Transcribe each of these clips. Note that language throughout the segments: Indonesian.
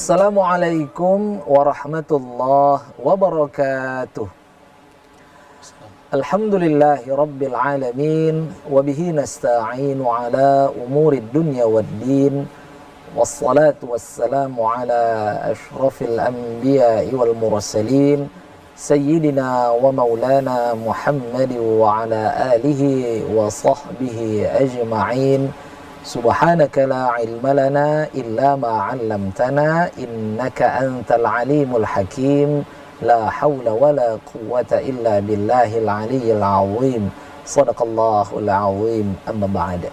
Assalamualaikum warahmatullahi wabarakatuh. Alhamdulillahi rabbil alamin wa bihi nasta'inu ala umurid dunya waddin wassalatu wassalamu ala ashrafil anbiya'i wal mursalin sayyidina wa maulana Muhammad wa ala alihi wa sahbihi ajma'in. Subhanaka la ilma lana illa ma 'allamtana innaka antal alimul hakim. La haula wala quwwata illa billahil aliyyil azim. Shadaqallahul azim. Amma ba'd.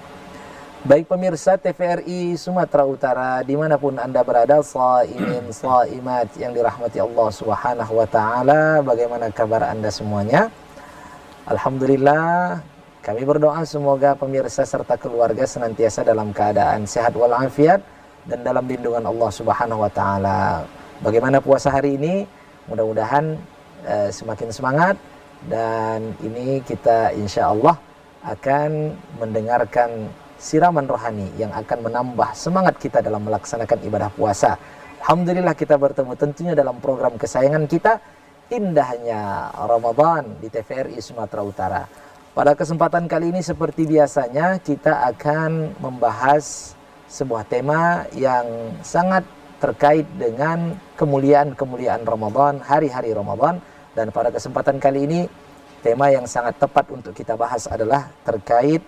Baik pemirsa TVRI Sumatera Utara dimanapun Anda berada, shaimin shaimat yang dirahmati Allah Subhanahu wa taala, bagaimana kabar Anda semuanya? Alhamdulillah, kami berdoa semoga pemirsa serta keluarga senantiasa dalam keadaan sehat walafiat dan dalam lindungan Allah Subhanahu wa taala. Bagaimana puasa hari ini? Mudah-mudahan semakin semangat, dan ini kita insya Allah akan mendengarkan siraman rohani yang akan menambah semangat kita dalam melaksanakan ibadah puasa. Alhamdulillah kita bertemu tentunya dalam program kesayangan kita, Indahnya Ramadan di TVRI Sumatera Utara. Pada kesempatan kali ini seperti biasanya kita akan membahas sebuah tema yang sangat terkait dengan kemuliaan-kemuliaan Ramadan, hari-hari Ramadan. Dan pada kesempatan kali ini tema yang sangat tepat untuk kita bahas adalah terkait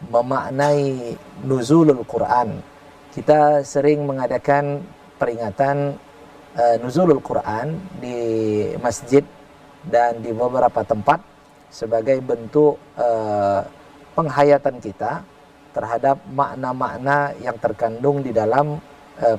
memaknai nuzulul Quran. Kita sering mengadakan peringatan nuzulul Quran di masjid dan di beberapa tempat sebagai bentuk penghayatan kita terhadap makna-makna yang terkandung di dalam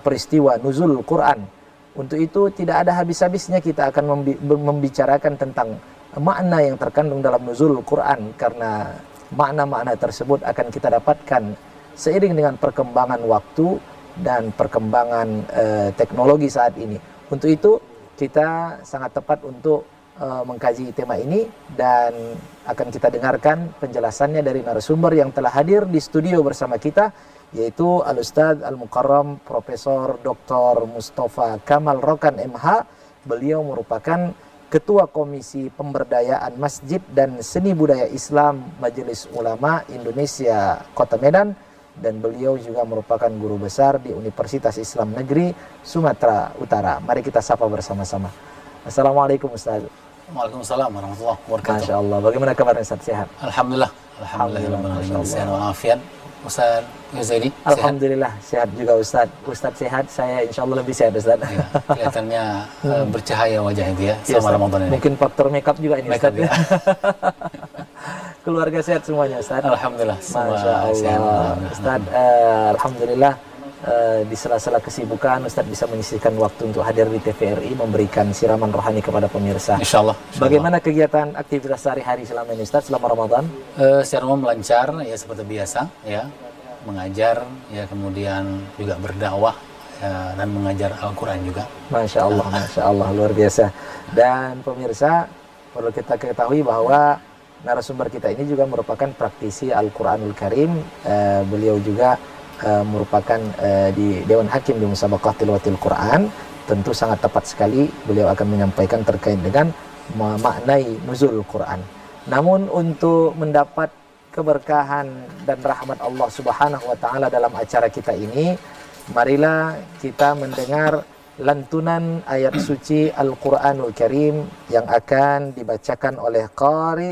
peristiwa nuzul Quran. Untuk itu tidak ada habis-habisnya kita akan membicarakan tentang makna yang terkandung dalam nuzul Quran, karena makna-makna tersebut akan kita dapatkan seiring dengan perkembangan waktu dan perkembangan teknologi saat ini. Untuk itu kita sangat tepat untuk mengkaji tema ini, dan akan kita dengarkan penjelasannya dari narasumber yang telah hadir di studio bersama kita, yaitu Al-Ustadz Al-Mukarram Profesor Dr. Mustafa Kamal Rokan MH. Beliau merupakan Ketua Komisi Pemberdayaan Masjid dan Seni Budaya Islam Majelis Ulama Indonesia Kota Medan, dan beliau juga merupakan guru besar di Universitas Islam Negeri Sumatera Utara. Mari kita sapa bersama-sama. Assalamualaikum Ustaz. Waalaikumsalam warahmatullahi wabarakatuh. Masya Allah, bagaimana kabarnya Ustaz? Sehat? Alhamdulillah. Alhamdulillah. Sehat walafiat. Ustaz Ghazali. Alhamdulillah sehat juga Ustaz. Ustaz sehat, saya insya Allah lebih sehat Ustaz. Ya, kelihatannya bercahaya wajah itu ya selama Ramadan ini. Mungkin faktor makeup juga ini Ustaz. Ya. Keluarga sehat semuanya Ustaz? Alhamdulillah. Masya Allah. Ustaz, alhamdulillah di sela-sela kesibukan Ustaz bisa menyisihkan waktu untuk hadir di TVRI memberikan siraman rohani kepada pemirsa. Insyaallah. Bagaimana kegiatan aktivitas sehari-hari selama ini Ustaz, selama Ramadan? Secara umum lancar ya, seperti biasa ya, mengajar ya, kemudian juga berdakwah ya, dan mengajar Al-Quran juga. Masya Allah, luar biasa. Dan pemirsa, perlu kita ketahui bahwa narasumber kita ini juga merupakan praktisi Al-Quranul Karim. Beliau juga merupakan di Dewan Hakim di Musabaqah Tilawatil Quran. Tentu sangat tepat sekali beliau akan menyampaikan terkait dengan memaknai nuzul Quran. Namun untuk mendapat keberkahan dan rahmat Allah Subhanahu wa taala dalam acara kita ini, marilah kita mendengar lantunan ayat suci Al-Quranul Karim yang akan dibacakan oleh Qari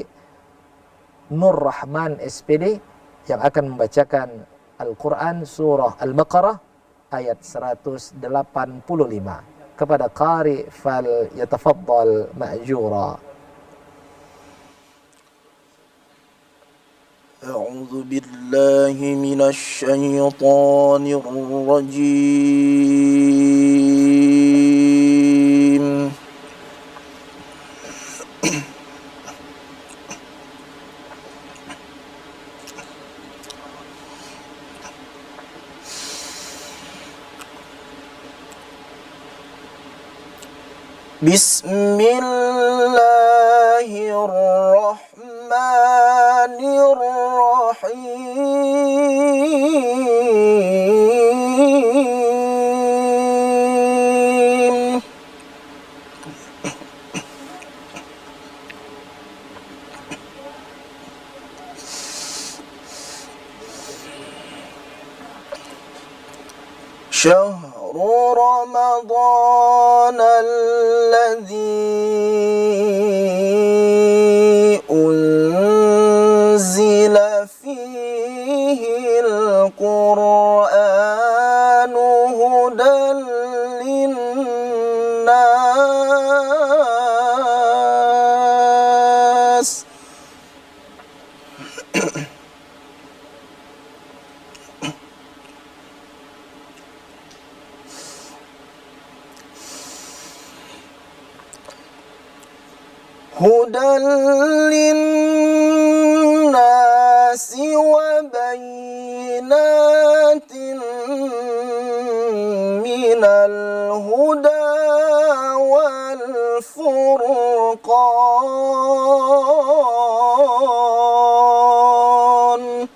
Nur Rahman SPD, yang akan membacakan Al-Quran surah Al-Baqarah ayat 185. Kepada Qari fal yatafaddal ma'jura. A'udzu billahi minasy syaithanir rajim. Bismillahirrahmanirrahim. شهر رمضان الذي أنزل فيه القرآن هدى للناس هدى للناس وبينات من الهدى والفرقان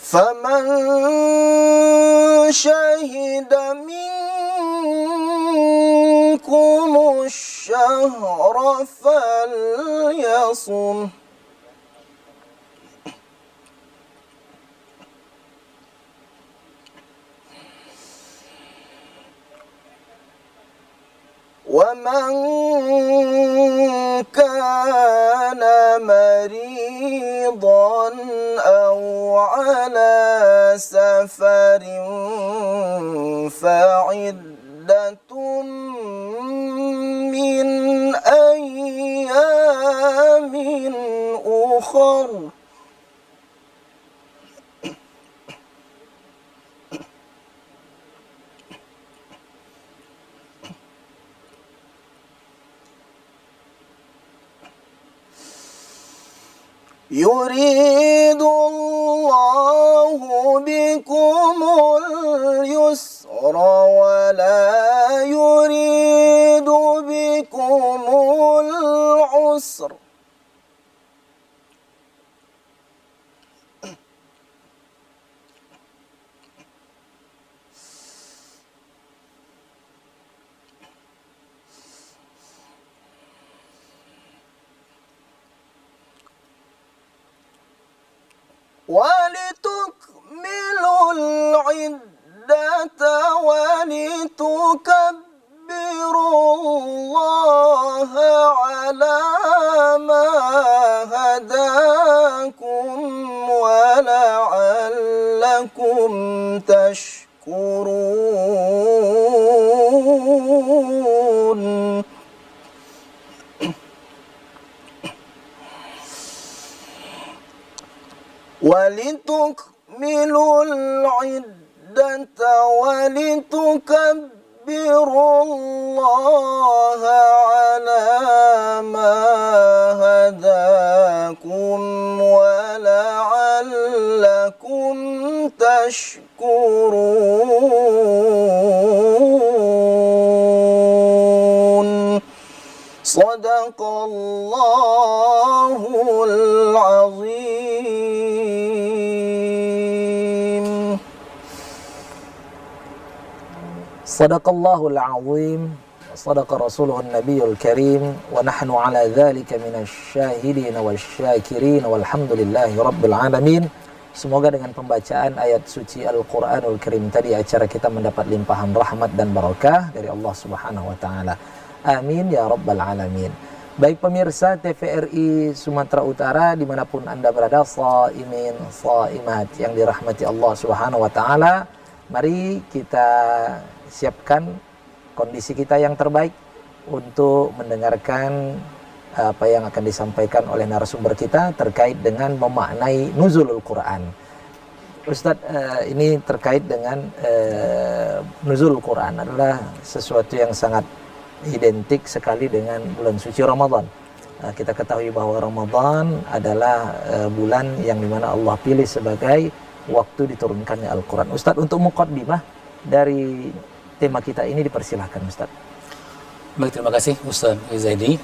فمن شهد منكم الشهر فليصم ومن كان مريضا أو على سفر فعدة من أيام أخر يريد الله بكم اليسر ولا يريد بكم العسر ولتكملوا العدة ولتكبروا الله على ما هداكم ولعلكم تشكرون ولتكملوا العدة ولتكبروا الله على ما هداكم ولعلكم تشكرون صدق الله العظيم صدق الله العظيم وصدق رسوله النبي الكريم ونحن على ذلك من الشاهدين والشاكرين والحمد لله رب العالمين. Semoga dengan pembacaan ayat suci Al-Quranul Karim tadi acara kita mendapat limpahan rahmat dan barakah dari Allah Subhanahu wa taala. Amin ya rabbal alamin. Baik pemirsa TVRI Sumatera Utara dimanapun Anda berada, shaimin shaimat yang dirahmati Allah Subhanahu wa taala, mari kita siapkan kondisi kita yang terbaik untuk mendengarkan apa yang akan disampaikan oleh narasumber kita terkait dengan memaknai nuzulul Quran. Ustadz, ini terkait dengan nuzulul Quran adalah sesuatu yang sangat identik sekali dengan bulan suci Ramadan. Kita ketahui bahwa Ramadan adalah bulan yang dimana Allah pilih sebagai waktu diturunkannya Al-Quran. Ustadz, untuk muqaddimah dari tema kita ini dipersilahkan Ustadz. Baik, terima kasih Ustaz Zaidi.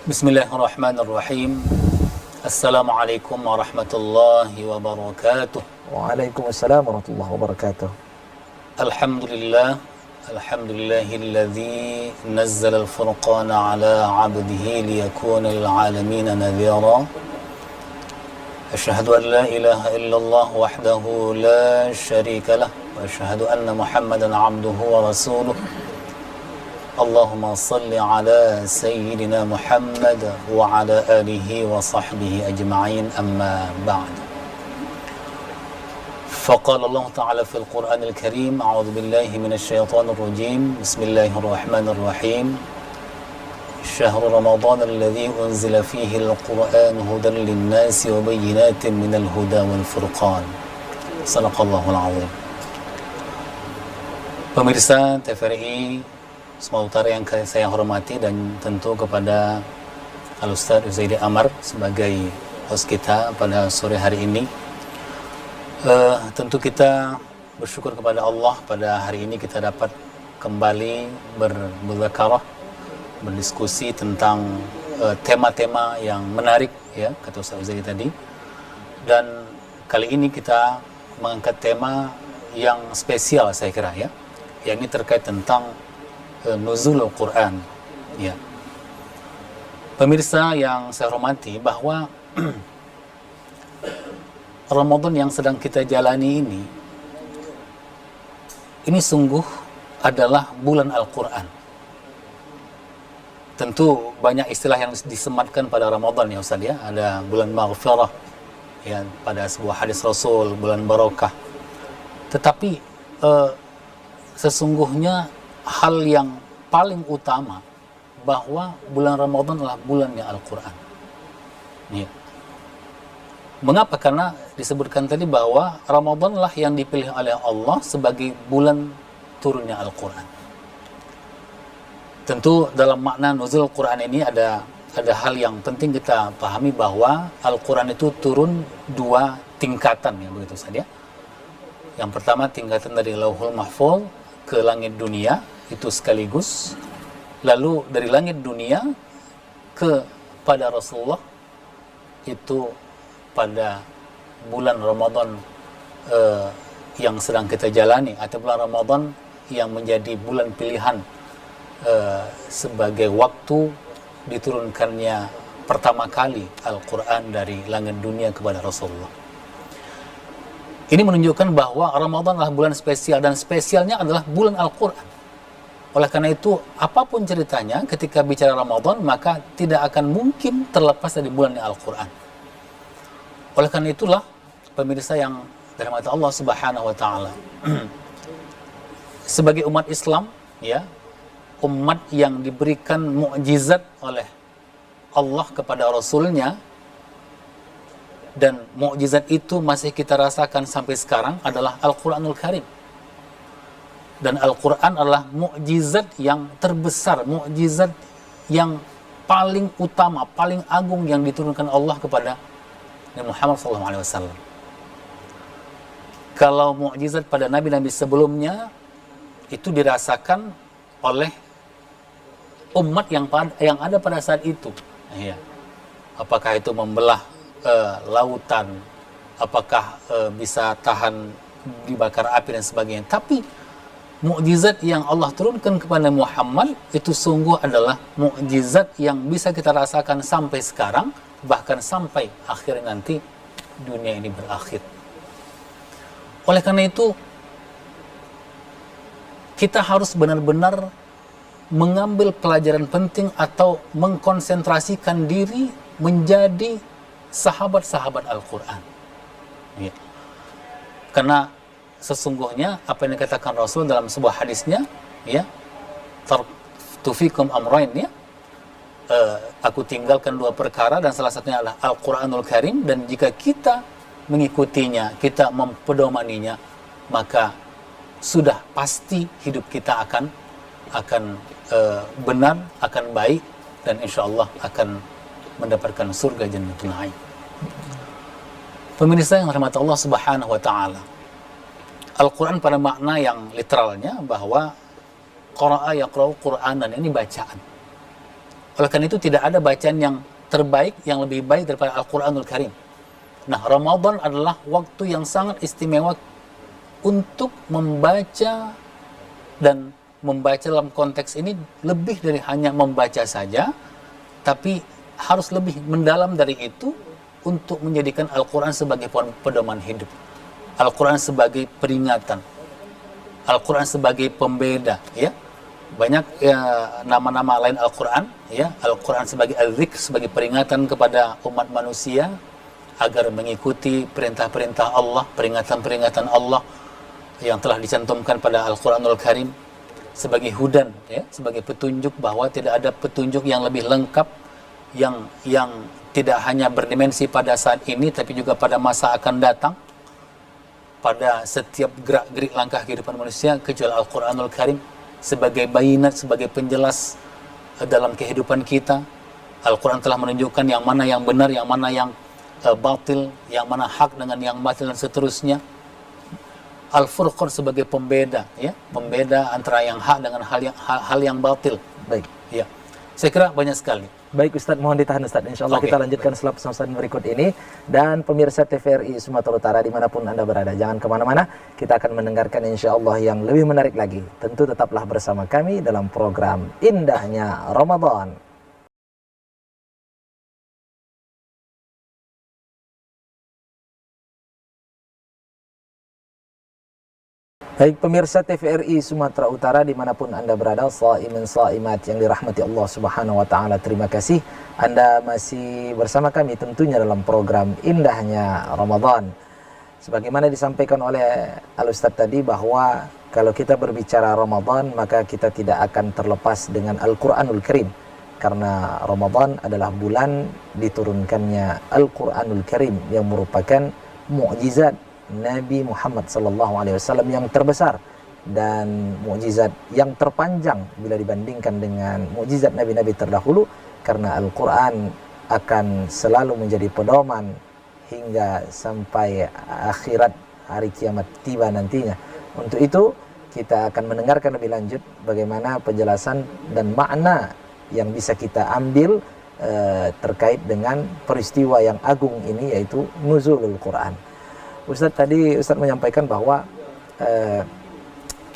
Bismillahirrahmanirrahim. Assalamualaikum warahmatullahi wabarakatuh. Waalaikumsalam warahmatullahi wabarakatuh. Alhamdulillah Alhamdulillahilladzi nazzala al-furqana ala 'abdihi liyakuna lil-'alamin nadhira. Asyhadu an la ilaha illallah wahdahu la syarika lah wa asyhadu anna Muhammadan 'abduhu wa rasuluh. Allahumma salli ala sayyidina Muhammad wa ala alihi wa sahbihi ajma'in, amma ba'd. فقال الله تعالى في القرآن الكريم: أعوذ بالله من الشيطان الرجيم، بسم الله الرحمن الرحيم. شهر رمضان الذي أنزل فيه القرآن هدى للناس وبينات من الهدى والفرقان. صدق الله العظيم. Pemirsa TVRI Sumatera Utara yang saya hormati, dan tentu kepada Al-Ustaz Uzaidi Amar sebagai host kita pada sore hari ini. Tentu kita bersyukur kepada Allah pada hari ini kita dapat kembali bermudzakarah, berdiskusi tentang tema-tema yang menarik, ya, kata Ustaz Uzaidi tadi. Dan kali ini kita mengangkat tema yang spesial, saya kira, ya, yakni terkait tentang nuzulul Quran, ya. Pemirsa yang saya hormati, bahwa Ramadan yang sedang kita jalani ini sungguh adalah bulan Al-Quran. Tentu banyak istilah yang disematkan pada Ramadan, ya Ustaz, ya. Ada bulan maghfirah, ya, pada sebuah hadis Rasul, bulan barakah. Tetapi sesungguhnya hal yang paling utama bahwa bulan Ramadan adalah bulannya Al-Quran, ya. Mengapa? Karena disebutkan tadi bahwa Ramadanlah yang dipilih oleh Allah sebagai bulan turunnya Al-Quran. Tentu dalam makna nuzul Quran ini ada hal yang penting kita pahami, bahwa Al-Quran itu turun dua tingkatan, ya, begitu saja. Yang pertama tingkatan dari Lauhul Mahfuz ke langit dunia, itu sekaligus. Lalu dari langit dunia kepada Rasulullah, itu pada bulan Ramadan yang sedang kita jalani, atau bulan Ramadan yang menjadi bulan pilihan sebagai waktu diturunkannya pertama kali Al-Quran dari langit dunia kepada Rasulullah. Ini menunjukkan bahwa Ramadan adalah bulan spesial, dan spesialnya adalah bulan Al-Quran. Oleh karena itu, apapun ceritanya ketika bicara Ramadan, maka tidak akan mungkin terlepas dari bulannya Al-Quran. Oleh karena itulah, pemirsa yang dirahmati Allah Subhanahu wa taala, sebagai umat Islam, ya, umat yang diberikan mukjizat oleh Allah kepada Rasulnya, dan mukjizat itu masih kita rasakan sampai sekarang, adalah Al-Quranul Karim. Dan Al-Quran adalah mukjizat yang terbesar, mukjizat yang paling utama, paling agung yang diturunkan Allah kepada Nabi Muhammad SAW. Kalau mukjizat pada nabi-nabi sebelumnya itu dirasakan oleh umat yang ada pada saat itu, ya. Apakah itu membelah lautan, apakah bisa tahan dibakar api dan sebagainya. Tapi mukjizat yang Allah turunkan kepada Muhammad itu sungguh adalah mukjizat yang bisa kita rasakan sampai sekarang, bahkan sampai akhir nanti dunia ini berakhir. Oleh karena itu, kita harus benar-benar mengambil pelajaran penting atau mengkonsentrasikan diri menjadi sahabat-sahabat Al-Quran, ya. Karena sesungguhnya apa yang dikatakan Rasul dalam sebuah hadisnya, ya, tartufikum amrain, ya, aku tinggalkan dua perkara, dan salah satunya adalah Al-Quranul Karim, dan jika kita mengikutinya, kita mempedomaninya, maka sudah pasti hidup kita akan benar, akan baik, dan insya Allah akan mendapatkan surga Jannatul Na'im. Pemirsa yang rahmat Allah Subhanahu wa taala, Al-Quran pada makna yang literalnya bahwa qara'a yaqra'u Qur'anan, ini bacaan. Oleh karena itu tidak ada bacaan yang terbaik, yang lebih baik daripada Al-Quranul Karim. Nah, Ramadan adalah waktu yang sangat istimewa untuk membaca dan membaca dalam konteks ini lebih dari hanya membaca saja, tapi harus lebih mendalam dari itu untuk menjadikan Al-Quran sebagai pedoman hidup, Al-Quran sebagai peringatan, Al-Quran sebagai pembeda, ya. Banyak nama-nama lain Al-Quran, ya. Al-Quran sebagai al-dzikr, sebagai peringatan kepada umat manusia agar mengikuti perintah-perintah Allah, peringatan-peringatan Allah yang telah dicantumkan pada Al-Quranul Karim, sebagai hudan, ya, sebagai petunjuk bahwa tidak ada petunjuk yang lebih lengkap, yang tidak hanya berdimensi pada saat ini tapi juga pada masa akan datang, pada setiap gerak-gerik langkah kehidupan manusia, kecuali Al-Quranul Karim sebagai bayinat, sebagai penjelas dalam kehidupan kita. Al-Quran telah menunjukkan yang mana yang benar, yang mana yang batil, yang mana hak dengan yang batil dan seterusnya. Al-Furqan sebagai pembeda, ya, pembeda antara yang hak dengan hal yang batil. Baik. Ya. Saya kira banyak sekali. Baik Ustadz, mohon ditahan Ustadz. Insya Allah Oke. kita lanjutkan setelah pesan-pesan berikut ini. Dan pemirsa TVRI Sumatera Utara dimanapun Anda berada, jangan kemana-mana. Kita akan mendengarkan insya Allah yang lebih menarik lagi. Tentu tetaplah bersama kami dalam program Indahnya Ramadan. Baik pemirsa TVRI Sumatera Utara dimanapun Anda berada, shaimin shaimat yang dirahmati Allah Subhanahu wa Ta'ala, terima kasih Anda masih bersama kami tentunya dalam program Indahnya Ramadan. Sebagaimana disampaikan oleh Al-Ustadz tadi, bahwa kalau kita berbicara Ramadan maka kita tidak akan terlepas dengan Al-Quranul Karim, karena Ramadan adalah bulan diturunkannya Al-Quranul Karim yang merupakan mukjizat Nabi Muhammad SAW yang terbesar dan mukjizat yang terpanjang bila dibandingkan dengan mukjizat nabi-nabi terdahulu, karena Al-Quran akan selalu menjadi pedoman hingga sampai akhirat hari kiamat tiba nantinya. Untuk itu kita akan mendengarkan lebih lanjut bagaimana penjelasan dan makna yang bisa kita ambil terkait dengan peristiwa yang agung ini, yaitu nuzulul Quran. Ustadz tadi Ustadz menyampaikan bahwa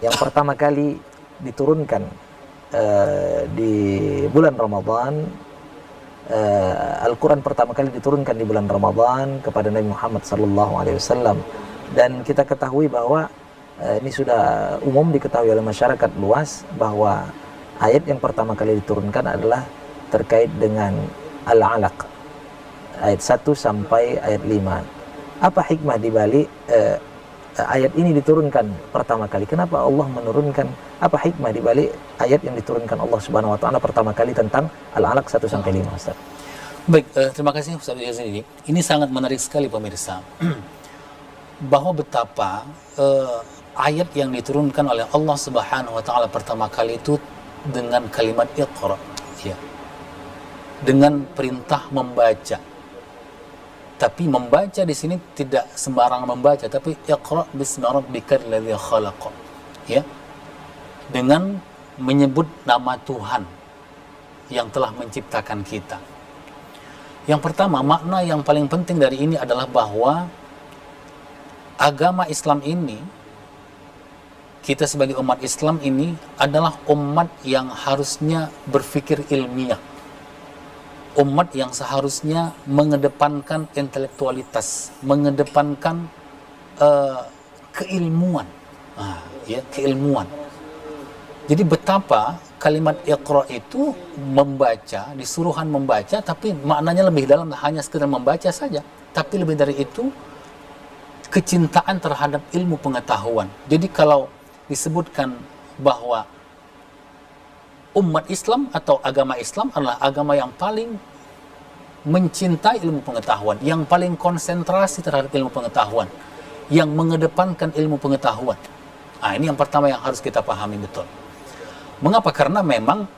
yang pertama kali diturunkan di bulan Ramadan, Al-Quran pertama kali diturunkan di bulan Ramadan kepada Nabi Muhammad SAW. Dan kita ketahui bahwa ini sudah umum diketahui oleh masyarakat luas bahwa ayat yang pertama kali diturunkan adalah terkait dengan Al-Alaq, ayat 1 sampai ayat 5. Apa hikmah dibalik ayat ini diturunkan pertama kali? Kenapa Allah menurunkan? Apa hikmah dibalik ayat yang diturunkan Allah Subhanahu Wa Taala pertama kali tentang Al-Alaq 1 sampai 5, Ustaz? Baik, terima kasih Ustaz Yazid. Ini sangat menarik sekali pemirsa. Bahwa betapa ayat yang diturunkan oleh Allah Subhanahu Wa Taala pertama kali itu dengan kalimat Iqra, ya, dengan perintah membaca. Tapi membaca di sini tidak sembarang membaca, tapi Iqra bismi rabbikal ladzi khalaq, ya, dengan menyebut nama Tuhan yang telah menciptakan kita. Yang pertama, makna yang paling penting dari ini adalah bahwa agama Islam ini, kita sebagai umat Islam ini adalah umat yang harusnya berpikir ilmiah, umat yang seharusnya mengedepankan intelektualitas, mengedepankan keilmuan, ya, keilmuan. Jadi betapa kalimat Iqra itu membaca, disuruhan membaca, tapi maknanya lebih dalam, hanya sekedar membaca saja. Tapi lebih dari itu, kecintaan terhadap ilmu pengetahuan. Jadi kalau disebutkan bahwa umat Islam atau agama Islam adalah agama yang paling mencintai ilmu pengetahuan, yang paling konsentrasi terhadap ilmu pengetahuan, yang mengedepankan ilmu pengetahuan. Ini yang pertama yang harus kita pahami betul. Mengapa? Karena memang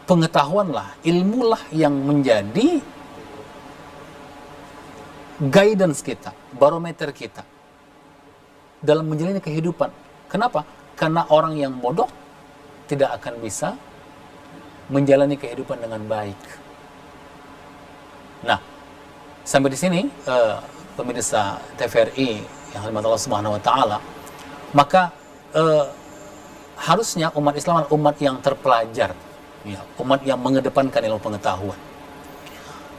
pengetahuanlah, ilmulah yang menjadi guidance kita, barometer kita dalam menjalani kehidupan. Kenapa? Karena orang yang bodoh tidak akan bisa menjalani kehidupan dengan baik. Nah, sampai di sini pemirsa TVRI yang dirahmati Allah Subhanahu wa Ta'ala, maka harusnya umat Islam adalah umat yang terpelajar, ya, umat yang mengedepankan ilmu pengetahuan.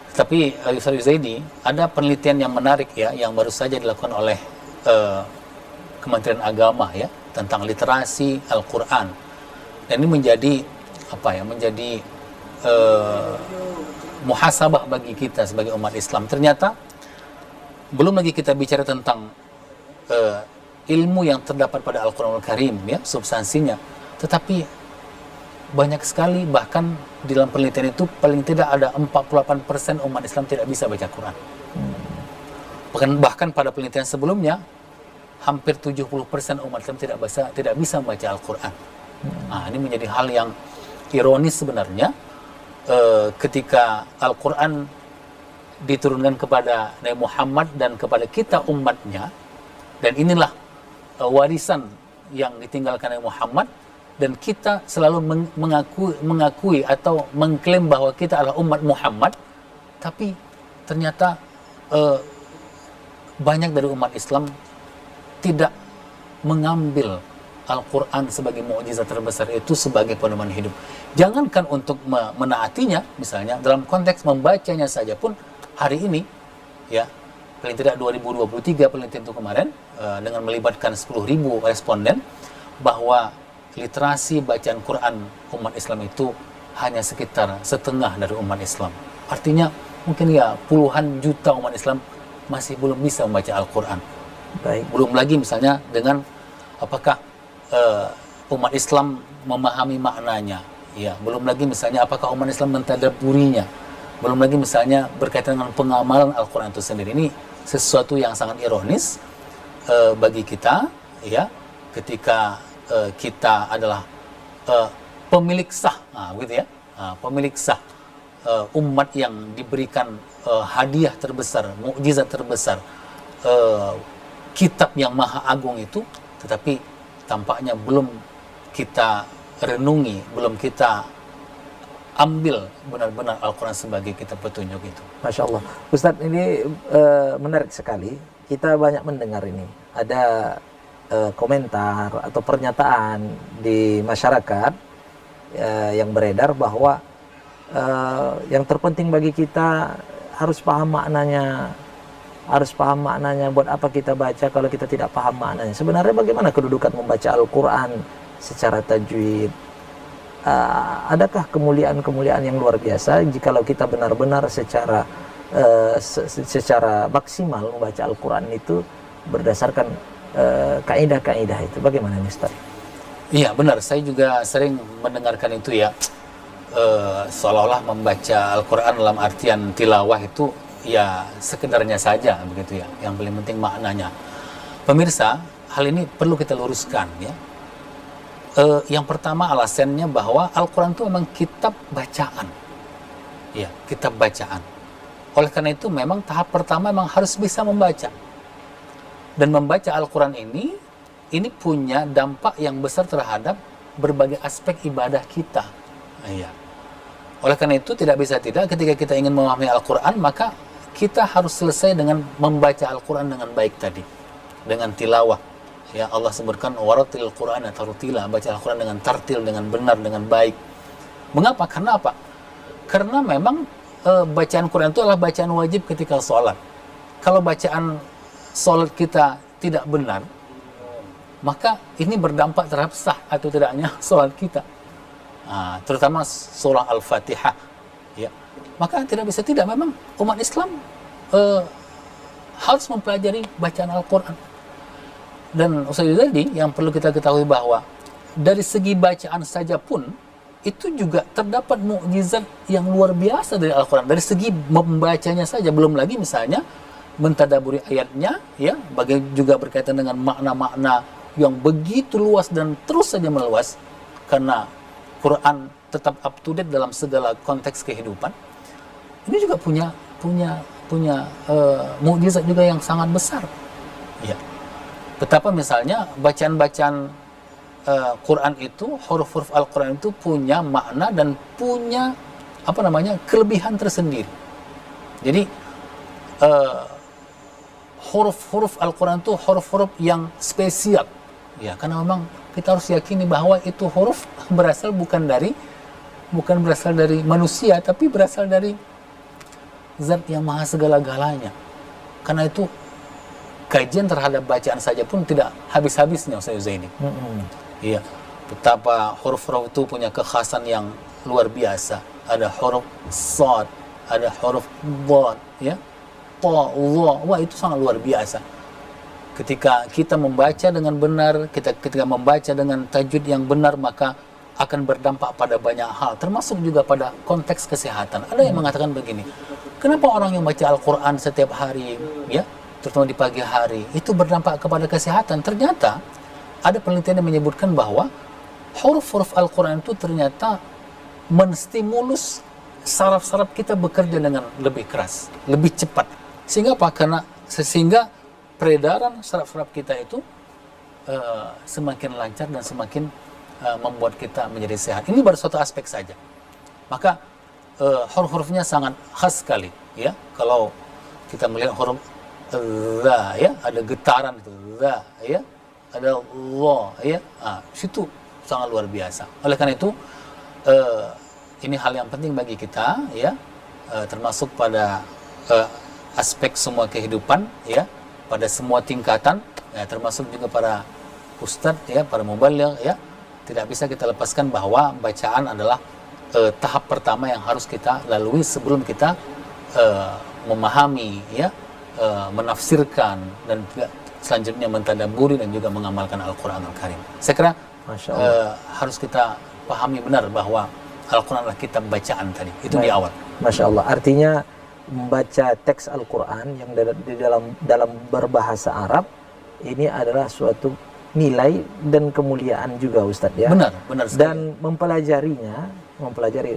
Tapi Ustaz Zaidi, ada penelitian yang menarik ya, yang baru saja dilakukan oleh Kementerian Agama ya, tentang literasi Al-Quran. Dan ini menjadi menjadi muhasabah bagi kita sebagai umat Islam. Ternyata belum lagi kita bicara tentang ilmu yang terdapat pada Al-Quranul Karim ya, substansinya, tetapi banyak sekali, bahkan di dalam penelitian itu paling tidak ada 48% umat Islam tidak bisa baca Quran. Bahkan pada penelitian sebelumnya hampir 70% umat Islam tidak bisa membaca Al-Quran. Nah, ini menjadi hal yang ironis sebenarnya, ketika Al-Quran diturunkan kepada Nabi Muhammad dan kepada kita umatnya, dan inilah warisan yang ditinggalkan Nabi Muhammad, dan kita selalu mengakui atau mengklaim bahwa kita adalah umat Muhammad, tapi ternyata banyak dari umat Islam tidak mengambil Al-Quran sebagai mukjizat terbesar itu sebagai pedoman hidup. Jangankan untuk menaatinya, misalnya dalam konteks membacanya saja pun hari ini, ya, paling tidak 2023 penelitian itu kemarin dengan melibatkan 10.000 responden, bahwa literasi bacaan Quran umat Islam itu hanya sekitar setengah dari umat Islam. Artinya mungkin ya puluhan juta umat Islam masih belum bisa membaca Al-Quran. Baik. Belum lagi misalnya dengan apakah umat Islam memahami maknanya, ya, belum lagi misalnya apakah umat Islam mentadabburinya, belum lagi misalnya berkaitan dengan pengamalan Al-Quran itu sendiri. Ini sesuatu yang sangat ironis bagi kita, ya, ketika kita adalah pemilik sah, gitu ya, pemilik sah, umat yang diberikan hadiah terbesar, mukjizat terbesar, kitab yang maha agung itu, tetapi tampaknya belum kita renungi, belum kita ambil benar-benar Al-Quran sebagai kitab petunjuk itu. Masya Allah. Ustadz, ini menarik sekali. Kita banyak mendengar ini. Ada komentar atau pernyataan di masyarakat yang beredar bahwa yang terpenting bagi kita harus paham maknanya. Harus paham maknanya. Buat apa kita baca kalau kita tidak paham maknanya? Sebenarnya bagaimana kedudukan membaca Al-Quran secara tajwid? Adakah kemuliaan-kemuliaan yang luar biasa jikalau kita benar-benar secara maksimal membaca Al-Quran itu berdasarkan kaidah-kaidah itu? Bagaimana Ustaz? Iya benar, saya juga sering mendengarkan itu ya, seolah-olah membaca Al-Quran dalam artian tilawah itu ya sekedarnya saja begitu ya, yang paling penting maknanya. Pemirsa, hal ini perlu kita luruskan ya. Yang pertama alasannya bahwa Al-Quran itu memang kitab bacaan, ya, kitab bacaan. Oleh karena itu memang tahap pertama memang harus bisa membaca, dan membaca Al-Quran ini punya dampak yang besar terhadap berbagai aspek ibadah kita, ya. Oleh karena itu tidak bisa tidak, ketika kita ingin memahami Al-Quran, maka kita harus selesai dengan membaca Al-Quran dengan baik tadi, dengan tilawah. Ya, Allah sebutkan waratil Qur'an tartila, baca Al-Quran dengan tartil, dengan benar, dengan baik. Mengapa? Karena apa? Karena memang bacaan Quran itu adalah bacaan wajib ketika sholat. Kalau bacaan sholat kita tidak benar, maka ini berdampak terhadap sah atau tidaknya sholat kita. Terutama surah Al-Fatihah, ya. Maka tidak bisa tidak, memang umat Islam harus mempelajari bacaan Al-Quran. Dan Ustaz Yuzaldi, yang perlu kita ketahui bahwa dari segi bacaan saja pun itu juga terdapat mukjizat yang luar biasa dari Al-Quran. Dari segi membacanya saja, belum lagi misalnya mentadaburi ayatnya, ya, juga berkaitan dengan makna-makna yang begitu luas dan terus saja meluas, karena Quran tetap up to date dalam segala konteks kehidupan. Ini juga punya mukjizat juga yang sangat besar, ya. Betapa misalnya bacaan-bacaan Quran itu, huruf-huruf Al-Quran itu punya makna dan punya kelebihan tersendiri. Jadi huruf-huruf Al-Quran itu huruf-huruf yang spesial, Ya, karena memang kita harus yakini bahwa itu huruf berasal bukan berasal dari manusia, tapi berasal dari Zat yang maha segala-galanya. Karena itu kajian terhadap bacaan saja pun tidak habis-habisnya Ustaz Zaini. Iya, betapa huruf-huruf itu punya kekhasan yang luar biasa. Ada huruf sad, ada huruf dhad, ya, ta, dha. Wah, itu sangat luar biasa. Ketika kita membaca dengan benar, ketika membaca dengan tajwid yang benar, maka akan berdampak pada banyak hal, termasuk juga pada konteks kesehatan. Ada yang mengatakan begini, kenapa orang yang baca Al-Quran setiap hari, ya, terutama di pagi hari, itu berdampak kepada kesehatan? Ternyata ada penelitian yang menyebutkan bahwa huruf-huruf Al-Quran itu ternyata menstimulus saraf-saraf kita bekerja dengan lebih keras, lebih cepat. Sehingga apa? Sehingga peredaran saraf-saraf kita itu semakin lancar dan semakin membuat kita menjadi sehat. Ini baru satu aspek saja. Maka huruf-hurufnya sangat khas sekali, ya. Kalau kita melihat huruf za, ya, ada getaran itu za, ya, ada dha, ya. Situ sangat luar biasa. Oleh karena itu ini hal yang penting bagi kita, ya, termasuk pada aspek semua kehidupan, ya, pada semua tingkatan, ya, termasuk juga para ustadz, ya, para mubaligh, ya. Tidak bisa kita lepaskan bahwa bacaan adalah tahap pertama yang harus kita lalui sebelum kita memahami, ya, menafsirkan, dan juga selanjutnya mentadabburi dan juga mengamalkan Al-Quran Al-Karim. Saya kira harus kita pahami benar bahwa Al-Quran adalah kitab bacaan tadi. Itu di awal. Masya Allah. Artinya membaca teks Al-Quran yang dalam berbahasa Arab ini adalah suatu nilai dan kemuliaan juga, Ustadz, ya. Benar sekali. Dan mempelajari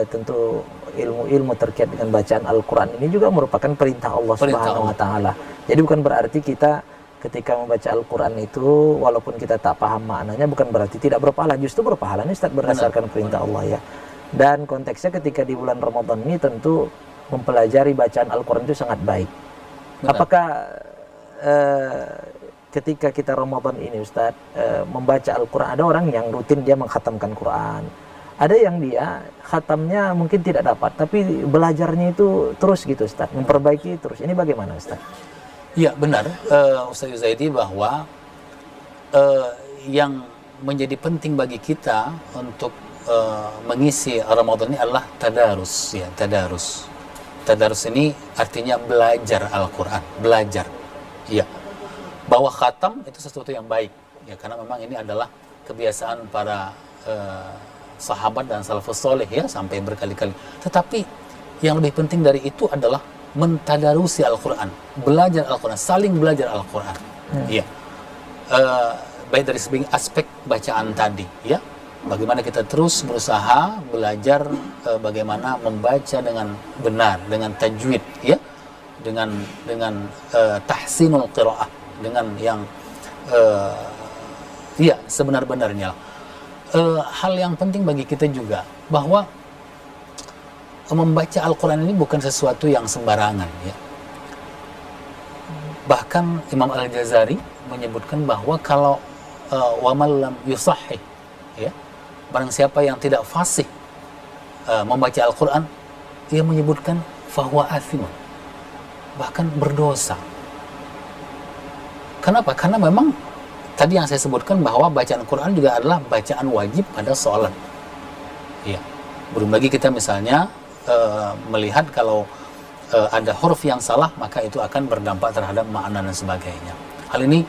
tentu ilmu-ilmu terkait dengan bacaan Al-Quran ini juga merupakan perintah Allah Subhanahu wa Ta'ala. Jadi bukan berarti kita ketika membaca Al-Quran itu walaupun kita tak paham maknanya bukan berarti tidak berpahala, justru berpahala nih, Ustadz, berdasarkan perintah Allah, ya. Dan konteksnya ketika di bulan Ramadan ini tentu mempelajari bacaan Al-Quran itu sangat baik. Benar. Apakah ketika kita Ramadan ini, Ustadz, membaca Al-Quran, ada orang yang rutin dia mengkhatamkan Quran, ada yang dia khatamnya mungkin tidak dapat, tapi belajarnya itu terus gitu, Ustadz, memperbaiki terus. Ini bagaimana, Ustadz? Iya, benar, Ustaz Yuzaidi, bahwa yang menjadi penting bagi kita untuk mengisi Ramadan ini adalah tadarus, ya, tadarus. Tadarus ini artinya belajar Al-Quran, belajar, ya. Bahwa khatam itu sesuatu yang baik, ya, karena memang ini adalah kebiasaan para sahabat dan salafus soleh, ya, sampai berkali-kali. Tetapi yang lebih penting dari itu adalah mentadarusi Al-Quran, belajar Al-Quran, saling belajar Al-Quran, ya. Baik dari segi aspek bacaan tadi, ya, bagaimana kita terus berusaha belajar bagaimana membaca dengan benar, dengan tajwid, ya, dengan tahsinul qiraah, dengan yang ya, sebenar-benarnya. Hal yang penting bagi kita juga bahwa membaca Al-Quran ini bukan sesuatu yang sembarangan, ya. Bahkan Imam Al-Jazari menyebutkan bahwa kalau waman lam yusahih, ya, barang siapa yang tidak fasih membaca Al-Quran, ia menyebutkan fahuwa athimun, bahkan berdosa. Kenapa? Karena memang tadi yang saya sebutkan bahwa bacaan Quran juga adalah bacaan wajib pada sholat. Ya. Belum lagi kita misalnya melihat kalau ada huruf yang salah, maka itu akan berdampak terhadap makna dan sebagainya. Hal ini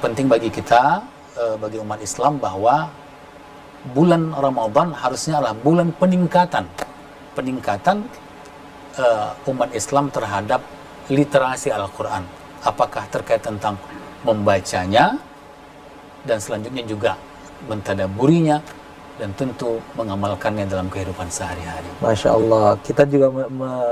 penting bagi kita, bagi umat Islam, bahwa bulan Ramadan harusnya adalah bulan peningkatan umat Islam terhadap literasi Al-Quran. Apakah terkait tentang membacanya, dan selanjutnya juga mentadabburinya, dan tentu mengamalkannya dalam kehidupan sehari-hari. Masya Allah. Kita juga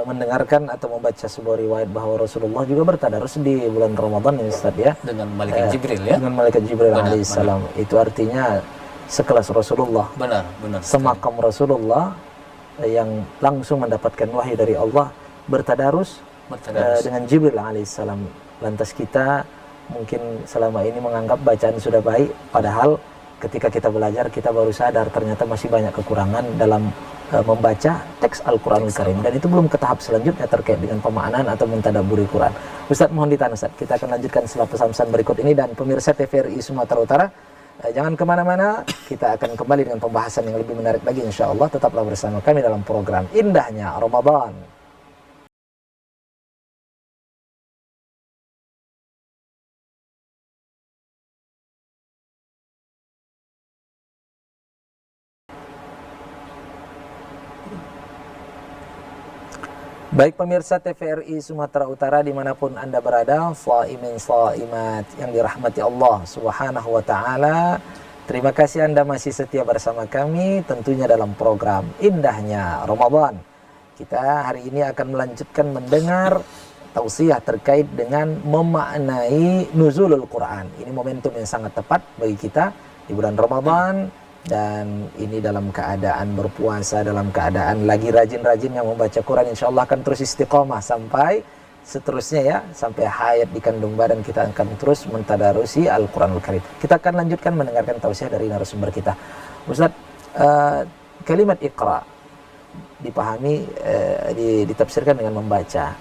mendengarkan atau membaca sebuah riwayat bahwa Rasulullah juga bertadarus di bulan Ramadan ini, Ustaz, ya. Dengan malaikat Jibril, ya. Dengan malaikat Jibril alaihissalam. Itu artinya sekelas Rasulullah. Benar. Semakam Rasulullah yang langsung mendapatkan wahyu dari Allah bertadarus dengan Jibril alaihissalam. Lantas kita mungkin selama ini menganggap bacaan sudah baik, padahal ketika kita belajar kita baru sadar ternyata masih banyak kekurangan dalam membaca teks Al-Quranul Karim, dan itu belum ke tahap selanjutnya terkait dengan pemaknaan atau mentadabburi Quran. Ustaz, mohon ditahan Ustaz, kita akan lanjutkan setelah pesan-pesan berikut ini. Dan pemirsa TVRI Sumatera Utara, jangan kemana-mana, kita akan kembali dengan pembahasan yang lebih menarik lagi insya Allah. Tetaplah bersama kami dalam program Indahnya Ramadan. Baik pemirsa TVRI Sumatera Utara dimanapun Anda berada, shaimin shaimat yang dirahmati Allah Subhanahu wa Ta'ala, terima kasih Anda masih setia bersama kami tentunya dalam program Indahnya Ramadan. Kita hari ini akan melanjutkan mendengar tausiah terkait dengan memaknai nuzulul Quran. Ini momentum yang sangat tepat bagi kita di bulan Ramadan. Dan ini dalam keadaan berpuasa, dalam keadaan lagi rajin-rajinnya membaca Quran, insya Allah akan terus istiqomah sampai seterusnya ya, sampai hayat di kandung badan kita akan terus mentadarusi Al-Quranul Karim. Kita akan lanjutkan mendengarkan tausiah dari narasumber kita. Ustaz, kalimat Iqra dipahami, ditafsirkan dengan membaca,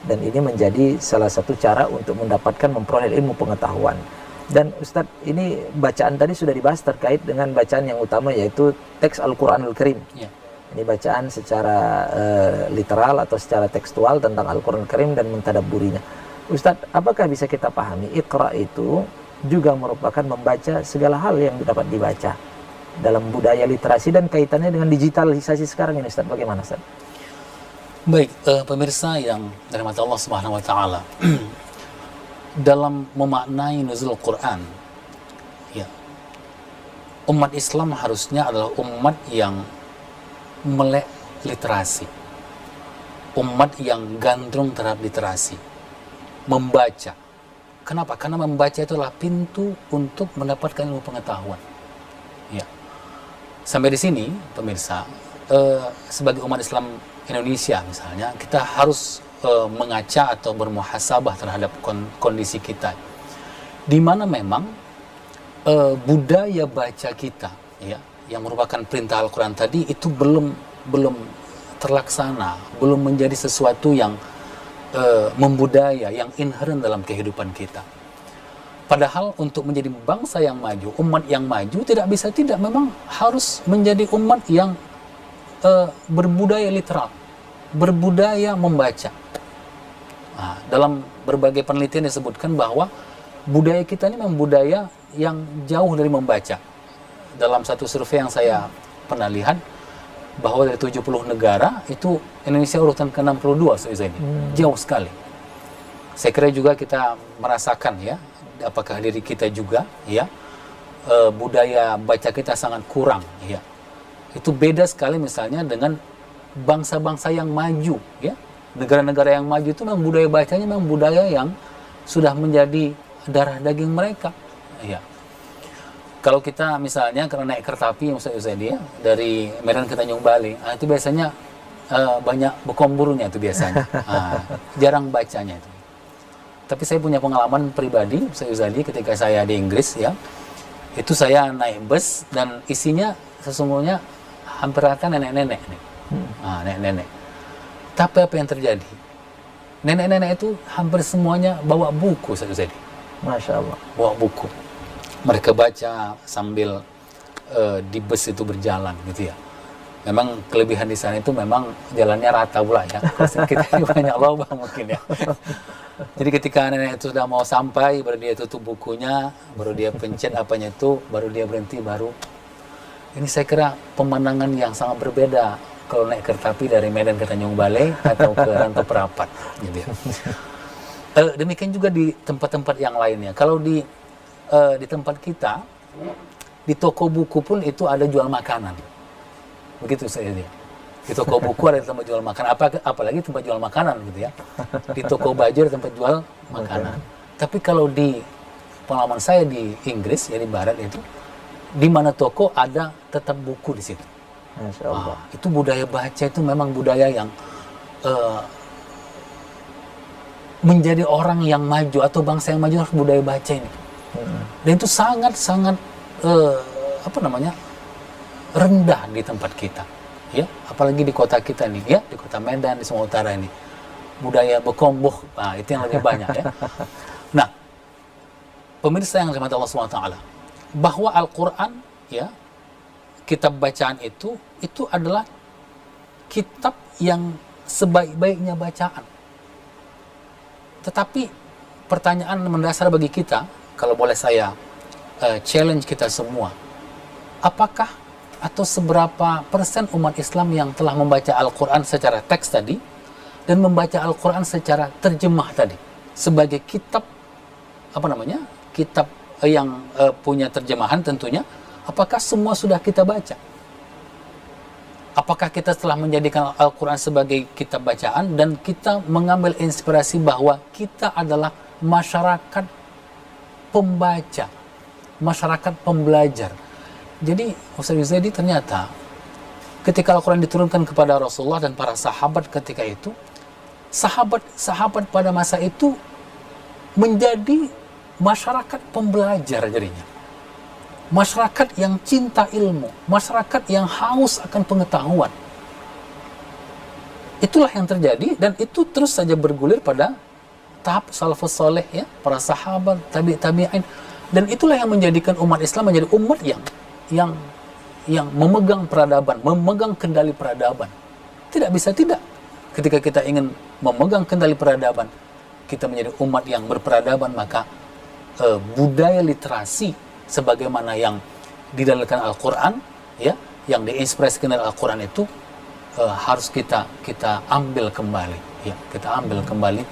dan ini menjadi salah satu cara untuk mendapatkan memperoleh ilmu pengetahuan. Dan Ustadz, ini bacaan tadi sudah dibahas terkait dengan bacaan yang utama, yaitu teks Al-Quranul Karim. Ya. Ini bacaan secara literal atau secara tekstual tentang Al-Quranul Karim dan mentadabburinya. Ustadz, apakah bisa kita pahami Iqra itu juga merupakan membaca segala hal yang dapat dibaca dalam budaya literasi dan kaitannya dengan digitalisasi sekarang ini, Ustadz? Bagaimana, Ustadz? Baik, pemirsa yang dirahmati Allah Subhanahu wa Ta'ala. Dalam memaknai nuzul Quran, ya, umat Islam harusnya adalah umat yang melek literasi, umat yang gandrung terhadap literasi, membaca. Kenapa? Karena membaca itu adalah pintu untuk mendapatkan ilmu pengetahuan. Ya. Sampai di sini, pemirsa, sebagai umat Islam Indonesia misalnya, kita harus mengaca atau bermuhasabah terhadap kondisi kita, di mana memang budaya baca kita, ya, yang merupakan perintah Al-Quran tadi itu belum terlaksana, belum menjadi sesuatu yang membudaya, yang inherent dalam kehidupan kita. Padahal untuk menjadi bangsa yang maju, umat yang maju, tidak memang harus menjadi umat yang berbudaya literal, berbudaya membaca. Nah, dalam berbagai penelitian disebutkan bahwa budaya kita ini memang budaya yang jauh dari membaca. Dalam satu survei yang saya pernah lihat, bahwa dari 70 negara itu Indonesia urutan ke-62 ini. Jauh sekali. Saya kira juga kita merasakan ya, apakah diri kita juga ya, budaya baca kita sangat kurang ya. Itu beda sekali misalnya dengan bangsa-bangsa yang maju ya. Negara-negara yang maju itu memang budaya bacanya memang budaya yang sudah menjadi darah daging mereka. Ya. Kalau kita misalnya karena naik kereta api yang Ustaz ya, dari Medan ke Tanjung Balai, itu biasanya banyak bekomburnya itu biasanya. Jarang bacanya itu. Tapi saya punya pengalaman pribadi Ustaz Uzadi ketika saya di Inggris ya. Itu saya naik bus dan isinya sesungguhnya hampir rata nenek-nenek nih. Nenek-nenek. Tapi apa yang terjadi? Nenek-nenek itu hampir semuanya bawa buku, Ustaz Zaidi. Masya Allah. Bawa buku. Mereka baca sambil di bus itu berjalan, gitu ya. Memang kelebihan di sana itu memang jalannya rata pula ya. Kita ini banyak lubang mungkin ya. Jadi ketika nenek itu sudah mau sampai, baru dia tutup bukunya, baru dia pencet apanya itu, baru dia berhenti, baru. Ini saya kira pemandangan yang sangat berbeda kalau naik kereta api dari Medan ke Tanjung Balai atau ke Rantau Perapat, gitu ya. Demikian juga di tempat-tempat yang lainnya. Kalau di tempat kita, di toko buku pun itu ada jual makanan. Begitu saya lihat. Di toko buku ada tempat jual makanan. Apalagi tempat jual makanan, gitu ya. Di toko baju ada tempat jual makanan. Tapi kalau di pengalaman saya di Inggris, ya di Barat itu, di mana toko ada tetap buku di situ. Masya Allah. Itu budaya baca itu memang budaya yang menjadi orang yang maju atau bangsa yang maju harus budaya baca ini. Dan itu sangat-sangat rendah di tempat kita, ya, apalagi di kota kita nih, ya, di kota Medan, di Sumatera Utara ini, budaya bekomboh, nah, itu yang lebih banyak, ya. Nah, pemirsa yang dirahmati Allah SWT, bahwa Al-Quran, ya, kitab bacaan itu adalah kitab yang sebaik-baiknya bacaan. Tetapi pertanyaan mendasar bagi kita, kalau boleh saya challenge kita semua, apakah atau seberapa persen umat Islam yang telah membaca Al-Quran secara teks tadi dan membaca Al-Quran secara terjemah tadi sebagai kitab kitab yang punya terjemahan tentunya, apakah semua sudah kita baca? Apakah kita telah menjadikan Al-Quran sebagai kitab bacaan dan kita mengambil inspirasi bahwa kita adalah masyarakat pembaca, masyarakat pembelajar? Jadi Ustaz Yuzadi, ternyata ketika Al-Quran diturunkan kepada Rasulullah dan para sahabat ketika itu, sahabat pada masa itu menjadi masyarakat pembelajar jadinya. Masyarakat yang cinta ilmu, masyarakat yang haus akan pengetahuan. Itulah yang terjadi, dan itu terus saja bergulir pada tahap salafus soleh, ya, para sahabat, tabi'in, dan itulah yang menjadikan umat Islam menjadi umat yang memegang peradaban, memegang kendali peradaban. Tidak bisa tidak. Ketika kita ingin memegang kendali peradaban, kita menjadi umat yang berperadaban, maka budaya literasi sebagaimana yang didalilkan Al-Quran, ya, yang diinspirasikan dari Al-Quran itu harus kita ambil kembali, ya, kita ambil kembali,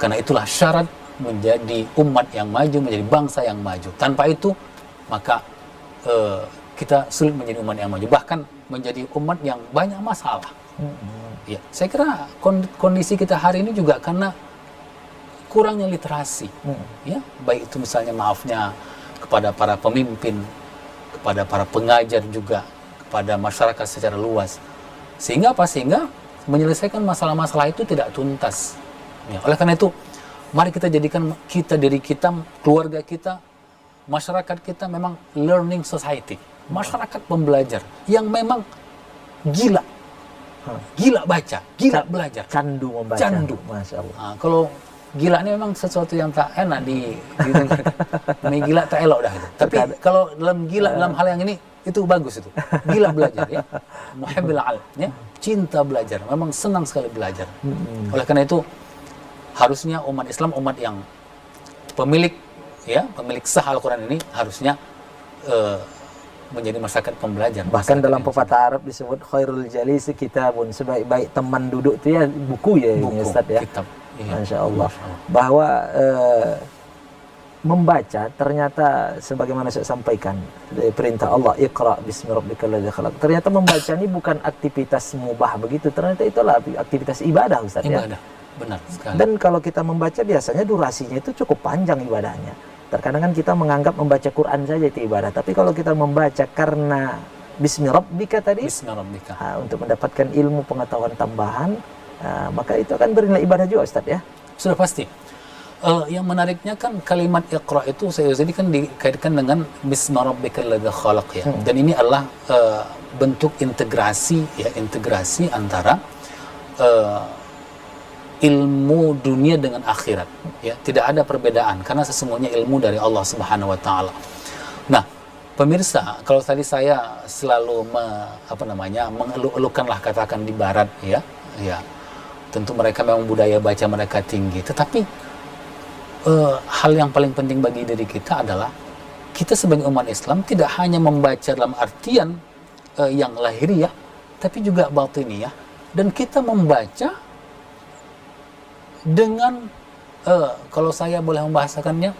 karena itulah syarat menjadi umat yang maju, menjadi bangsa yang maju. Tanpa itu maka kita sulit menjadi umat yang maju, bahkan menjadi umat yang banyak masalah. Ya, saya kira kondisi kita hari ini juga karena kurangnya literasi, ya, baik itu misalnya maafnya kepada para pemimpin, kepada para pengajar juga, kepada masyarakat secara luas. Sehingga menyelesaikan masalah-masalah itu tidak tuntas. Ya, oleh karena itu, mari kita jadikan diri kita, keluarga kita, masyarakat kita memang learning society, masyarakat pembelajar yang memang gila baca, gila belajar, candu membaca. Candu. Masya Allah. Nah, kalau gila ini memang sesuatu yang tak enak gila tak elok dah itu. Tapi kalau dalam hal yang ini itu bagus itu. Gila belajar, ya. Muhibbil al, ya. Cinta belajar, memang senang sekali belajar. Oleh karena itu harusnya umat Islam, umat yang pemilik sah Al-Quran ini harusnya menjadi masyarakat pembelajar. Bahkan dalam pepatah Arab disebut khairul jalisi kitabun, sebaik-baik teman duduk itu ya buku, ya, ini Ustaz, ya. Kitab. Iya. Masya Allah. Bahwa membaca ternyata sebagaimana saya sampaikan, perintah Allah, Iqra bismi rabbikal ladzi khalaq. Ternyata membaca ini bukan aktivitas mubah begitu, ternyata itulah aktivitas ibadah, Ustaz, ya. Ibadah. Benar sekali. Dan kalau kita membaca biasanya durasinya itu cukup panjang ibadahnya. Terkadang kan kita menganggap membaca Quran saja itu ibadah, tapi kalau kita membaca karena bismi rabbika tadi, untuk mendapatkan ilmu pengetahuan tambahan, maka itu akan bernilai ibadah juga, Ustaz, ya. Sudah pasti. Yang menariknya kan kalimat Iqra itu saya jadi kan dikaitkan dengan bismi rabbikal ladzi khalaq, ya. Dan ini adalah bentuk integrasi antara ilmu dunia dengan akhirat, ya. Tidak ada perbedaan karena sesungguhnya ilmu dari Allah Subhanahu wa taala. Nah, pemirsa, kalau tadi saya selalu mengeluh-elukanlah katakan di barat, ya. Tentu mereka memang budaya baca mereka tinggi, tetapi hal yang paling penting bagi diri kita adalah kita sebagai umat Islam tidak hanya membaca dalam artian yang lahiriah, tapi juga batiniyah, dan kita membaca dengan kalau saya boleh membahasakannya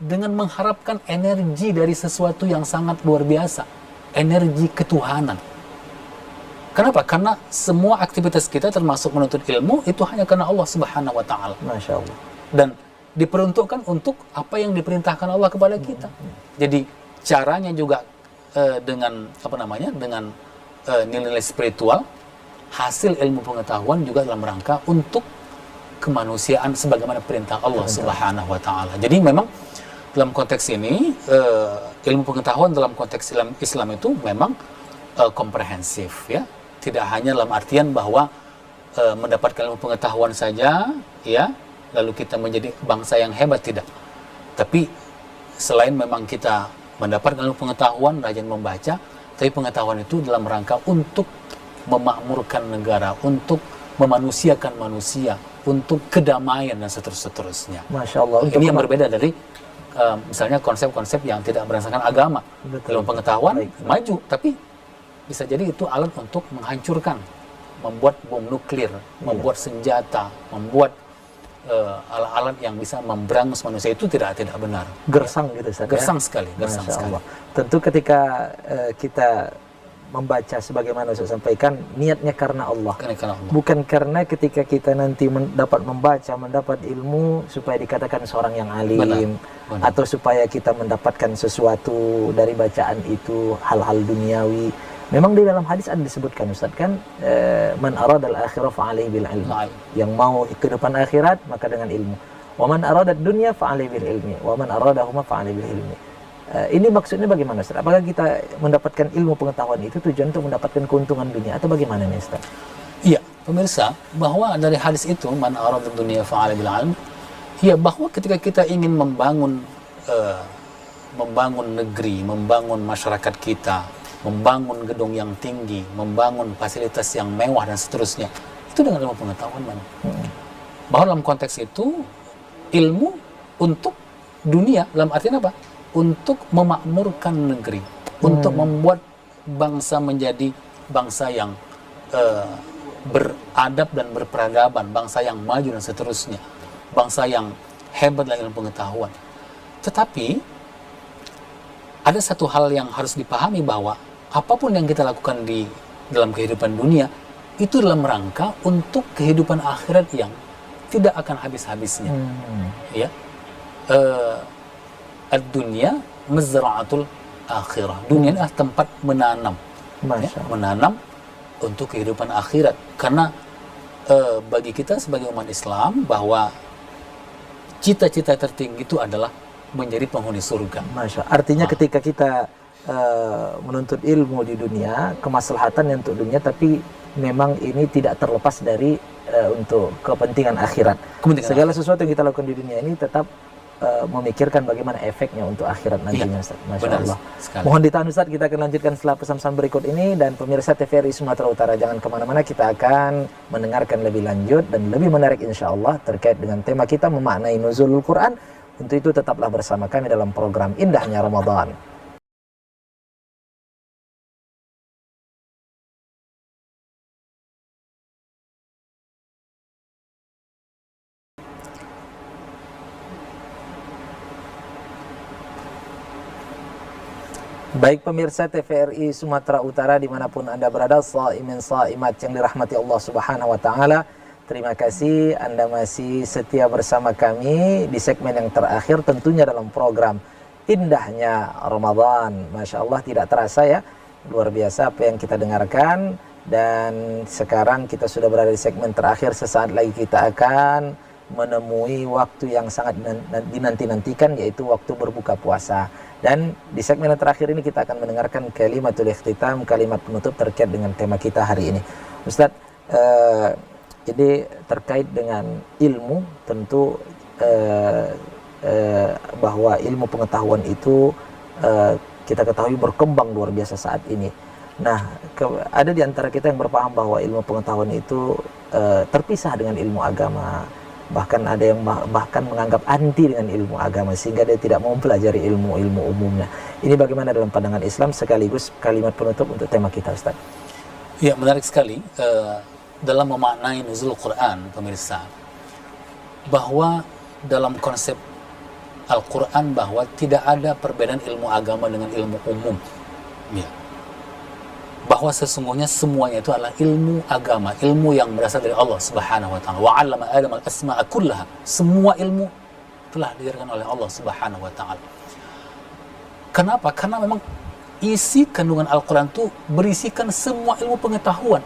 dengan mengharapkan energi dari sesuatu yang sangat luar biasa, energi ketuhanan. Kenapa? Karena semua aktivitas kita termasuk menuntut ilmu itu hanya karena Allah Subhanahu wa taala. Masya Allah. Dan diperuntukkan untuk apa yang diperintahkan Allah kepada kita. Jadi caranya juga dengan dengan nilai-nilai spiritual, hasil ilmu pengetahuan juga dalam rangka untuk kemanusiaan sebagaimana perintah Allah Subhanahu wa taala. Jadi memang dalam konteks ini ilmu pengetahuan dalam konteks Islam itu memang komprehensif ya. Tidak hanya dalam artian bahwa mendapatkan ilmu pengetahuan saja ya, lalu kita menjadi bangsa yang hebat, tidak. Tapi selain memang kita mendapatkan ilmu pengetahuan, rajin membaca, tapi pengetahuan itu dalam rangka untuk memakmurkan negara, untuk memanusiakan manusia, untuk kedamaian dan seterusnya. Masya Allah. Ini yang berbeda dari misalnya konsep-konsep yang tidak berdasarkan agama. Ilmu pengetahuan maju, tapi bisa jadi itu alat untuk menghancurkan, membuat bom nuklir, membuat senjata, membuat alat-alat yang bisa memberangus manusia, itu tidak benar. Gersang gitu Ustaz. Gersang sekali, gersang Masya sekali. Allah. Tentu ketika kita membaca sebagaimana Ustaz sampaikan, niatnya karena Allah. Karena Allah. Bukan karena ketika kita nanti dapat membaca, mendapat ilmu supaya dikatakan seorang yang alim, Benar. atau supaya kita mendapatkan sesuatu dari bacaan itu, hal-hal duniawi. Memang di dalam hadis ada disebutkan Ustaz kan, man arada al-akhirah fa'alaihi bil ilm. Yang mau kehidupan akhirat maka dengan ilmu. Wa man arada dunya fa'alaihi bil ilmi, wa man aradahuma fa'alaihi bil ilmi. Ini maksudnya bagaimana Ustaz? Apakah kita mendapatkan ilmu pengetahuan itu tujuan untuk mendapatkan keuntungan dunia atau bagaimana nih Ustaz? Iya, pemirsa, bahwa dari hadis itu man arada dunya fa'ala bil ilm, ya bahwa ketika kita ingin membangun negeri, membangun masyarakat kita, membangun gedung yang tinggi, membangun fasilitas yang mewah dan seterusnya, itu dengan ilmu pengetahuan mana? Bahwa dalam konteks itu ilmu untuk dunia, dalam artian apa? Untuk memakmurkan negeri, untuk membuat bangsa menjadi bangsa yang beradab dan berperadaban, bangsa yang maju dan seterusnya, bangsa yang hebat dalam ilmu pengetahuan. Tetapi ada satu hal yang harus dipahami, bahwa apapun yang kita lakukan di dalam kehidupan dunia itu dalam rangka untuk kehidupan akhirat yang tidak akan habis-habisnya. Ya. Ad-dunya mazra'atul akhirah. Dunia adalah tempat menanam. Ya, menanam untuk kehidupan akhirat. Karena bagi kita sebagai umat Islam, bahwa cita-cita tertinggi itu adalah menjadi penghuni surga. Masya. Artinya ketika kita menuntut ilmu di dunia, kemaslahatan untuk dunia, tapi memang ini tidak terlepas dari untuk kepentingan akhirat. Segala sesuatu yang kita lakukan di dunia ini tetap memikirkan bagaimana efeknya untuk akhirat nantinya. Ustaz. Masya Allah. Mohon ditahan Ustaz, kita akan lanjutkan setelah pesan-pesan berikut ini. Dan pemirsa TVRI Sumatera Utara, jangan kemana-mana, kita akan mendengarkan lebih lanjut dan lebih menarik insya Allah terkait dengan tema kita memaknai nuzulul Quran. Untuk itu tetaplah bersama kami dalam program Indahnya Ramadan. Baik pemirsa TVRI Sumatera Utara dimanapun Anda berada, shaimin shaimat yang dirahmati Allah Subhanahu wa Ta'ala, terima kasih Anda masih setia bersama kami di segmen yang terakhir tentunya dalam program Indahnya Ramadan. Masya Allah, tidak terasa ya, luar biasa apa yang kita dengarkan. Dan sekarang kita sudah berada di segmen terakhir. Sesaat lagi kita akan menemui waktu yang sangat dinanti-nantikan, yaitu waktu berbuka puasa. Dan di segmen yang terakhir ini kita akan mendengarkan kalimatul ikhtitam, kalimat penutup terkait dengan tema kita hari ini. Ustadz, jadi terkait dengan ilmu, tentu bahwa ilmu pengetahuan itu kita ketahui berkembang luar biasa saat ini. Nah, ada di antara kita yang berpaham bahwa ilmu pengetahuan itu terpisah dengan ilmu agama. Bahkan ada yang bahkan menganggap anti dengan ilmu agama, sehingga dia tidak mau mempelajari ilmu-ilmu umumnya. Ini bagaimana dalam pandangan Islam, sekaligus kalimat penutup untuk tema kita, Ustaz? Ya, menarik sekali dalam memaknai nuzul Quran, pemirsa, bahwa dalam konsep Al-Quran bahwa tidak ada perbedaan ilmu agama dengan ilmu umum. Ya. Bahwa sesungguhnya semuanya itu adalah ilmu agama, ilmu yang berasal dari Allah Subhanahu wa Ta'ala. Wa 'allama Adam al-asma'a kullaha. Semua ilmu telah diajarkan oleh Allah Subhanahu wa Ta'ala. Kenapa? Karena memang isi kandungan Al-Quran itu berisikan semua ilmu pengetahuan.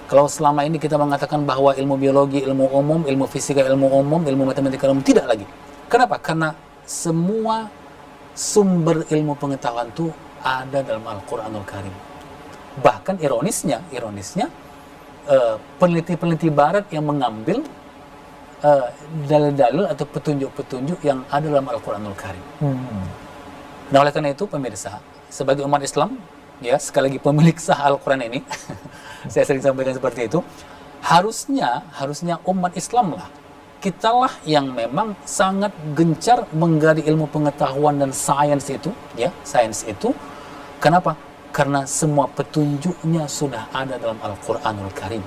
Kalau selama ini kita mengatakan bahwa ilmu biologi, ilmu umum, ilmu fisika, ilmu umum, ilmu matematika umum, tidak lagi. Kenapa? Karena semua sumber ilmu pengetahuan itu ada dalam Al-Quranul Karim. Bahkan ironisnya, peneliti-peneliti Barat yang mengambil dalil-dalil atau petunjuk-petunjuk yang ada dalam Al-Quranul Karim. Nah, oleh karena itu, pemirsa, sebagai umat Islam, ya, sekali lagi pemilik sah Al-Quran ini, saya sering sampaikan seperti itu, harusnya umat Islam lah, kitalah yang memang sangat gencar menggali ilmu pengetahuan dan sains itu, ya, sains itu. Kenapa? Karena semua petunjuknya sudah ada dalam Al-Quranul Karim.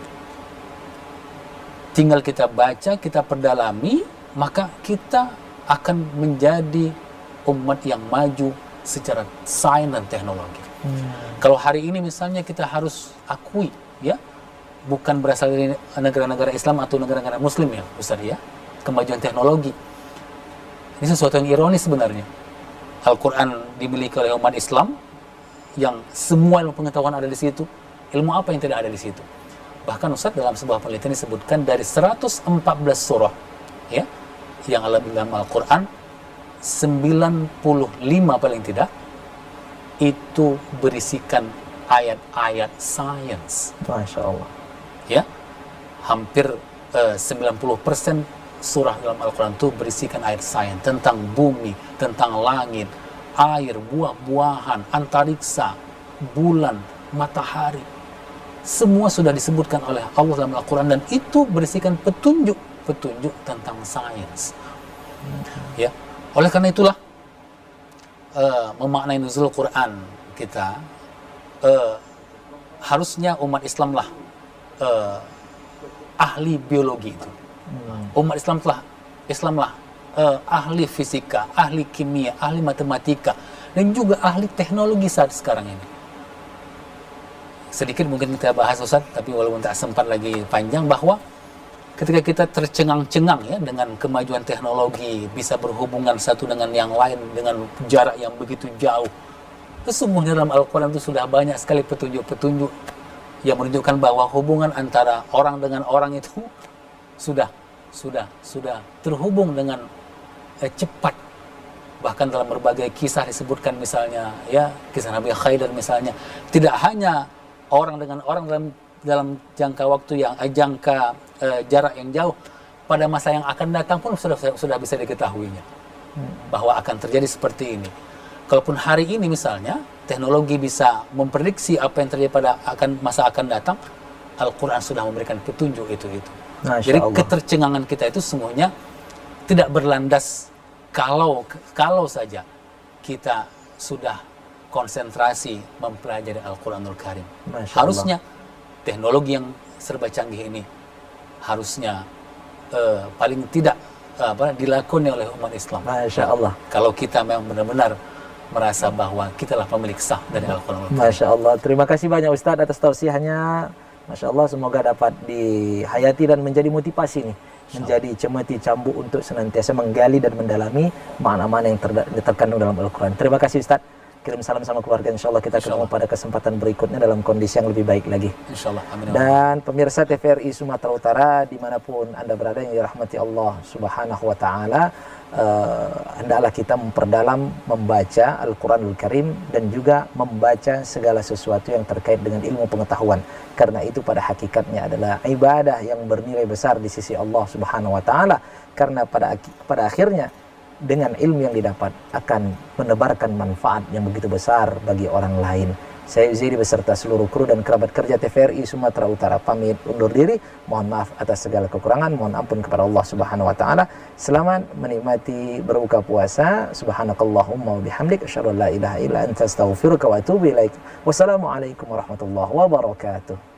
Tinggal kita baca, kita perdalami, maka kita akan menjadi umat yang maju secara sains dan teknologi. Kalau hari ini misalnya kita harus akui, ya, bukan berasal dari negara-negara Islam atau negara-negara Muslim, ya Ustaz, ya, kemajuan teknologi. Ini sesuatu yang ironis sebenarnya. Al-Quran dimiliki oleh umat Islam, yang semua ilmu pengetahuan ada di situ. Ilmu apa yang tidak ada di situ? Bahkan Ustaz, dalam sebuah penelitian disebutkan dari 114 surah, ya, yang ada dalam Al-Quran, 95 paling tidak itu berisikan ayat-ayat sains. Masya Allah. Ya, hampir 90% surah dalam Al-Quran itu berisikan ayat sains tentang bumi, tentang langit, air, buah-buahan, antariksa, bulan, matahari. Semua sudah disebutkan oleh Allah dalam Al-Quran, dan itu berisikan petunjuk tentang sains. Ya, oleh karena itulah memaknai nuzul Quran kita, harusnya umat Islam lah ahli biologi itu. Umat Islam lah ahli fisika, ahli kimia, ahli matematika, dan juga ahli teknologi saat sekarang ini. Sedikit mungkin kita bahas, Ustaz, tapi walaupun tak sempat lagi panjang, bahwa ketika kita tercengang-cengang, ya, dengan kemajuan teknologi, bisa berhubungan satu dengan yang lain dengan jarak yang begitu jauh, sesungguhnya dalam Al-Quran itu sudah banyak sekali petunjuk-petunjuk yang menunjukkan bahwa hubungan antara orang dengan orang itu sudah terhubung dengan cepat. Bahkan dalam berbagai kisah disebutkan, misalnya, ya, kisah Nabi Khidir misalnya, tidak hanya orang dengan orang dalam jangka waktu yang jarak yang jauh, pada masa yang akan datang pun sudah bisa diketahuinya bahwa akan terjadi seperti ini. Kalaupun hari ini misalnya teknologi bisa memprediksi apa yang terjadi pada masa akan datang, Al-Quran sudah memberikan petunjuk itu. Jadi ketercengangan kita itu semuanya tidak berlandas kalau saja kita sudah konsentrasi mempelajari Al-Quranul Karim. Harusnya teknologi yang serba canggih ini harusnya paling tidak dilakoni oleh umat Islam. Masya Allah. Kalau kita memang benar-benar merasa bahwa kitalah pemilik sah dari Al-Quran. Masya Allah. Terima kasih banyak Ustadz atas tausiahnya. Masya Allah, semoga dapat dihayati dan menjadi motivasi nih, menjadi cemeti cambuk untuk senantiasa menggali dan mendalami makna-makna yang terkandung dalam Al-Quran. Terima kasih Ustadz. Kirim salam sama keluarga. Insya Allah kita ketemu pada kesempatan berikutnya dalam kondisi yang lebih baik lagi. Insya Allah. Amin. Dan pemirsa TVRI Sumatera Utara dimanapun Anda berada yang dirahmati Allah Subhanahu Wa Taala, hendaklah kita memperdalam membaca Al-Quranul Karim dan juga membaca segala sesuatu yang terkait dengan ilmu pengetahuan, karena itu pada hakikatnya adalah ibadah yang bernilai besar di sisi Allah Subhanahu Wa Taala, karena pada akhirnya dengan ilmu yang didapat akan menebarkan manfaat yang begitu besar bagi orang lain. Saya Uzairi beserta seluruh kru dan kerabat kerja TVRI Sumatera Utara pamit undur diri. Mohon maaf atas segala kekurangan, mohon ampun kepada Allah Subhanahu Wa Taala. Selamat menikmati berbuka puasa. Subhanakallahumma wa bihamdik, asyhadu an la ilaha illa anta, astaghfiruka wa atubu ilaik. Wassalamualaikum warahmatullahi wabarakatuh.